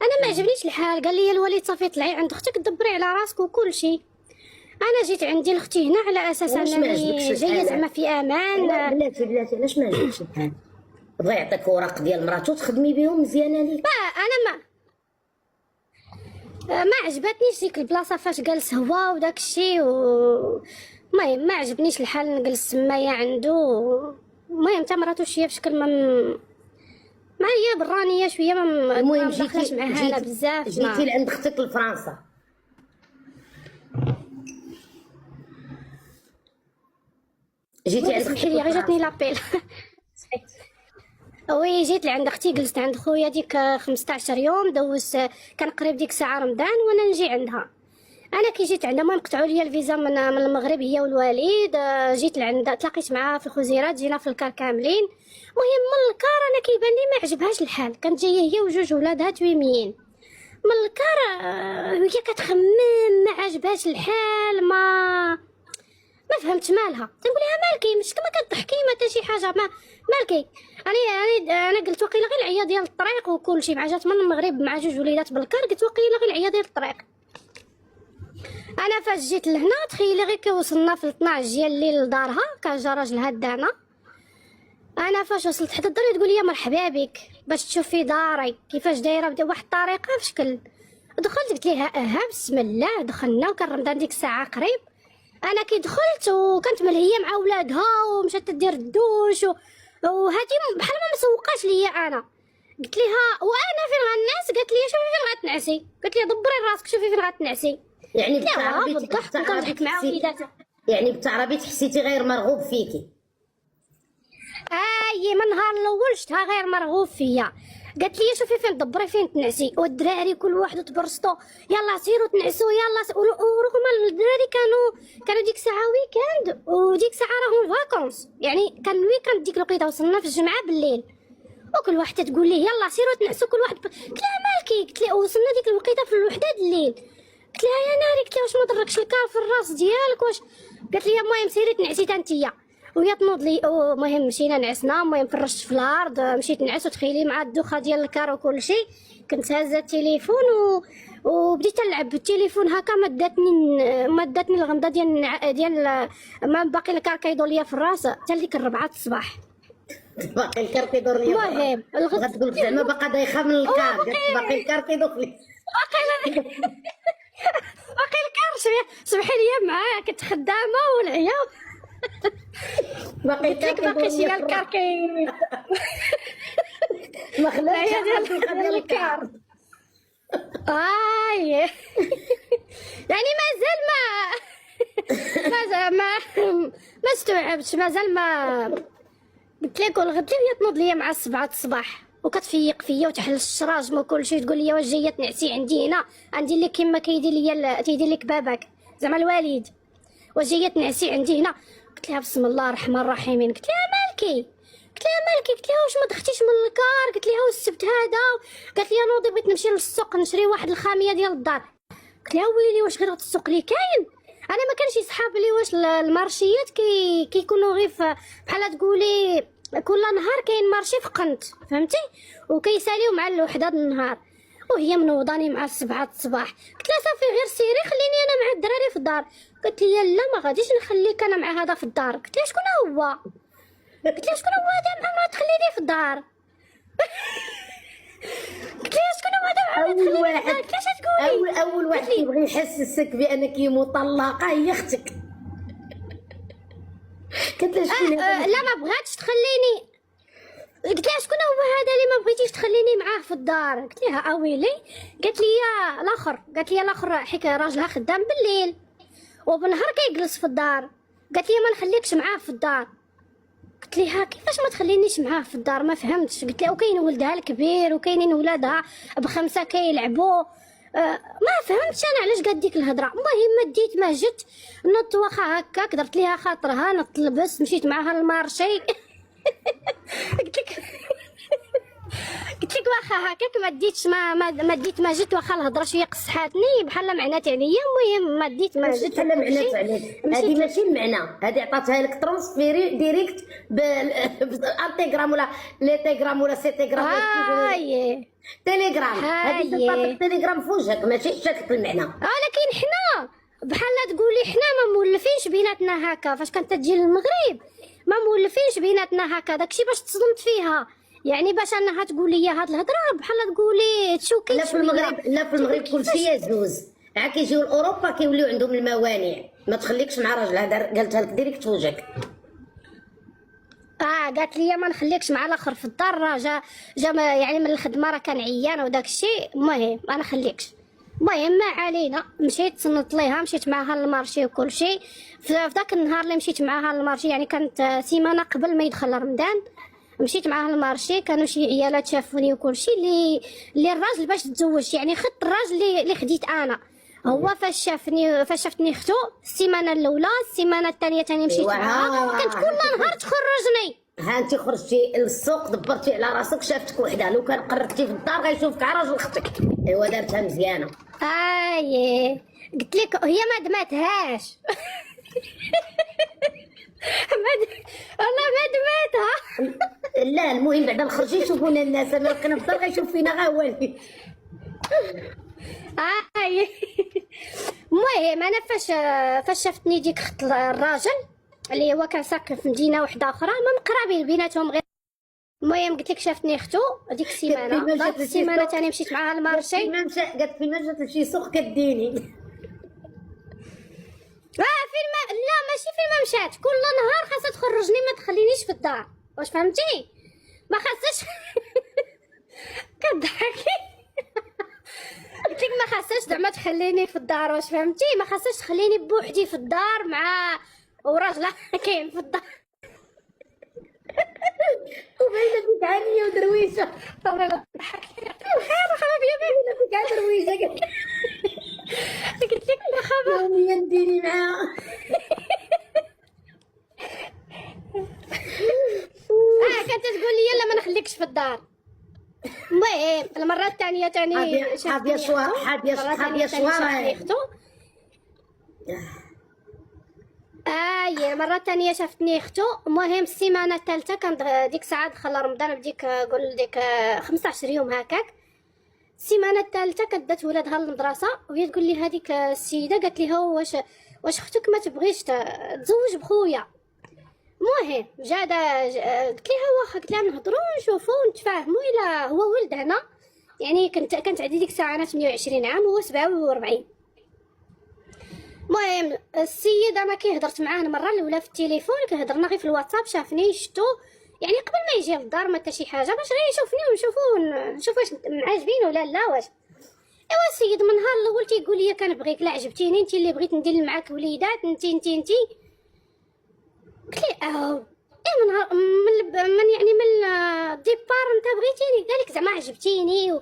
انا ما عجبنيش الحال. قال لي الوليد صافي طلعي عند اختك دبري على راسك وكل شيء. انا جيت عندي لاختي هنا على اساس انني جايه زعما في امان. بلاتي علاش ما عجبكش الحال؟ بغا يعطيك اوراق ديال مراتو تخدمي بهم مزيانه ليك. انا ما عجبتنيش ديك البلاصه فاش جالس هو وداك الشيء المهم ما عجبنيش الحال نجلس تمايا عنده. المهم تا مراتو شويه بشكل ما هي برانيه شويه المهم ما دخلش معاها انا بزاف. جيتي لعند اختك لفرنسا. جيتي عند سمحي لي غير جاتني لابيل. وي جيت لعند اختي جلست عند خويا ديك 15 يوم دوز. كان قريب ديك ساعه رمضان وانا نجي عندها. انا كي جيت عندها المهم قطعوا لي الفيزا من المغرب هي والوالد. جيت لعندها تلاقيت معاها في الخزيرات جينا في الكار كاملين. المهم من الكار انا كيبان لي ما عجبهاش الحال. كانت جايه هي وجوج ولادها تويميين من الكار. وهي كتخمم ما عجبهاش الحال. ما فهمت مالها. تنقول لها مالكي مش كما كتضحكي ما حتى شي حاجه مالكي. انا قلت وقيله غير العيا ديال الطريق وكل شيء. مع جات من المغرب مع جوج وليدات بالكار. قلت وقيله غير العيا ديال الطريق. انا فاش جيت لهنا تخيلي غير كي وصلنا في 12 ديال الليل لدارها كان جا راجلها دانا. انا فاش وصلت حتى الدار تقول لي مرحبا بك باش تشوفي داري كيفاش دايره بواحد الطريقه في شكل. دخلت قلت لها بسم الله. دخلنا وكان رمضان ديك الساعه قريب. انا كي دخلت وكانت ملهيه مع ولادها ومشات تدير الدوش وهادي بحال ما مسوقاش ليا. انا قلت لها وانا فين غنعس؟ قالت لي شوفي فين غتنعسي. قلت لها دبري راسك شوفي فين غتنعسي. يعني بالضحك وكنضحك مع وليداتها. يعني بالتعربي حسيتي غير مرغوب فيكي. من نهار الاول شفتها غير مرغوب فيا. قالت لي شوفي فين دبري فين تنعسي. والدراري كل واحد تبرسطوا يلا سيروا تنعسوا يلا ورغم الدراري كانوا ديك ساعه ويكاند وديك ساعه راهم فاكونس. يعني كان الويكاند ديك الوقيته وصلنا في الجمعه بالليل وكل واحده تقول لي يلا سيروا تنعسوا كل واحد قلت لها مالكي. قلت لها وصلنا ديك الوقيته في الوحده د الليل. قلت لها يا ناري. قلت لها واش ما ضركش الكار في الراس ديالك واش؟ قالت لي المهم سيري تنعسي تا نتيا. وهي تنوض لي. المهم مشينا نعسنا. المهم فرشت في الارض مشيت نعس وتخيلي مع الدوخه ديال الكار وكل شيء. كنت هازه التليفون وبديت نلعب بالتليفون هكا ما داتني الغمضه ديال ما باقي الكار كيدور ليا في الراس حتى ديك 4 الصباح. باقي الكار كيدور ليا. المهم غتقول لك زعما باقا دايخه من الكار. باقي الكار كيدور لي. باقي الكار شويه سمحي لي معايا كنت خدامه والعيا. باقي الكار باقي شي الكار ما خلاش ديال الكار. يعني ما استوعبتش مازال ما قلت لك الغدا هي تنوض ليا مع 7 الصباح وكتفيق فيا وتحل الشراجم وكل شيء. تقول لي واش جايه تنعسي عندي هنا ندير لك كيما تيدير لك باباك زعما الوالد واش جايه تنعسي عندي هنا. قلت لها بسم الله الرحمن الرحيم. قلت لها مالكي. قلت لها واش ما دختيش من الكار. قلت لها والسبت هذا. قالت لي نوضي بغيت نمشي للسوق نشري واحد الخاميه ديال الدار. قلت لها ويلي واش غير السوق اللي كاين؟ انا ما كانش يصحاب لي واش المارشيات كيكونوا غير بحال تقولي كل نهار كاين مارشي في قنت فهمتي وكيساليو مع الوحده د النهار. وهي منوضاني مع 7 الصباح. قلت لها صافي غير سيري خليني انا مع الدراري في الدار. قالت لي لا ما غاديش نخليك انا مع هذا في الدار. قلت لها شكون هو؟ قلت لها شكون هو هذا مع ما تخليني في الدار. قلت لها شكون هو هذا مع اول واحد كيفاش تقولي اول واحد كيبغي يحسسك بانك مطلقه هي اختك. قلت لها شكون لا ما بغاتش تخليني. قلت لها شكون هو هذا اللي ما بغيتيش تخليني معاه في الدار؟ قلت لها اويلي. قالت لي الاخر حيت راجلها خدام بالليل وبالنهار كيجلس في الدار. قالت لي ما نخليكش معاه في الدار. قلت لها كيفاش ما تخلينيش معاه في الدار ما فهمتش. قلت لها وكاين ولدها الكبير وكاينين ولادها ب5 كيلعبوا. ما فهمتش انا علاش قالت ديك الهضره. المهم ديت ما جت نط واخا هكاك درت ليها خاطرها نط لبس مشيت معاها للمارشي. قلت لك قلت لك واخا هكاك ما ديتش ما ديت ما جيت، واخا الهضره شويه قصحاتني بحال معنات عليا، المهم ما ديت ما جيت. بحال معنات عليك، هذه ماشي المعنى، هذه عطاتها لك ترونسفيري ديريكت بالانتيغرام ولا ليتيغرام ولا سيتيغرام هاي تيليغرام، هذه تلقى تيليغرام في وجهك ماشي شاكك المعنى. لكن حنا بحال تقولي حنا ما مولفينش بيناتنا هكا، فاش كانت تجي للمغرب ما مولفينش بيناتنا هكا، داكشي باش تصدمت فيها، يعني باش انها تقول لي هاد الهضره بحال تقولي تشوكي. لا في المغرب، لا في المغرب كلشي يزوز، عا كيجيو لاوروبا كيوليو عندهم الموانع، ما تخليكش مع راجل، هذا قالتها لك ديريكت في وجهك. قالت لي ما نخليكش مع الاخر في الدار، راه جا يعني من الخدمه راه كان عيان وداك الشيء، المهم ما نخليكش. المهم ما علينا، مشيت تصنت ليها، مشيت معاها للمارشي وكل شيء. في ذاك النهار اللي مشيت معاها للمارشي، يعني كانت سيمانه قبل ما يدخل رمضان، مشيت معاها للمارشي، كانوا شي عيالات شافوني وكل شيء، اللي الراجل باش تزوج، يعني خدت الراجل اللي خديت انا. هو فاش شافتني اختو السيمانه الاولى، السيمانه الثانيه ثاني مشيت معاها، كانت كل نهار تخرجني. ها انت خرجتي للسوق دبرتي على راسك، شافتك وحده، لو كان قررتي في الدار غيشوفك ع راجل اختك. ايوا دارتها مزيانه. قلت لك هي ما دماتهاش. والله ما دماتها. لا المهم بعدا نخرجي يشوفونا الناس، انا بقينا في الدار غيشوف فينا غا والي. المهم انا فاش شافتني ديك خت الراجل اللي هو كان ساكن في مدينه واحده اخرى، ما مقرابين بيناتهم غير. المهم قلت لك شافتني اختو ديك السيمانه، ديك السيمانه ثاني مشيت معاها للمارشي. قالت فين ما جات لشي سوق كديني. فين ما لا ماشي فين ما مشات، كل نهار خاصها تخرجني ما تخلينيش في الدار، واش فهمتي؟ ما خاصهاش. كضحكي. قلت لك ما خاصهاش زعما تخليني في الدار، واش فهمتي؟ ما خاصهاش تخليني بوحدي في الدار مع وراجلها كاين في الدار. وباينه فيك عانيه ودرويشه. والله ضحك. خاف يا بنتي فيك عا درويشه. قلت لك لا خاف يوميا نديري معاها. كانت تقول لي يلا ما نخليكش في الدار. المهم المره الثانيه ثاني حابيه شوارع. المره الثانيه شافتني اختو. المهم السيمانه الثالثه كان ديك الساعه دخل رمضان، بديك قول ديك 15 يوم هكاك. السيمانه الثالثه كدات ولادها للمدرسه، وهي تقول لي هذيك السيده قالت لي هو واش اختك ما تبغيش تزوج بخويا. المهم قلت لها واخا، قلت لها نهضروا ونشوفوا ونتفاهموا الا هو ولد هنا، يعني كانت عندي ديك الساعه انا 28 عام وهو 47. المهم السيد انا كي هضرت معاه المره الاولى في التليفون، كهضرنا غير في الواتساب، شافني شفتو يعني قبل ما يجي للدار ما حتى شي حاجه، باش غير يشوفني ونشوف واش معجبين ولا لا واش. ايوا السيد من النهار الاول تيقول لي كنبغيك، لا عجبتيني انت اللي بغيت ندير معاك وليدات، انت قلت لي من يعني من الديبار انت بغيتيني، قالك زعما عجبتيني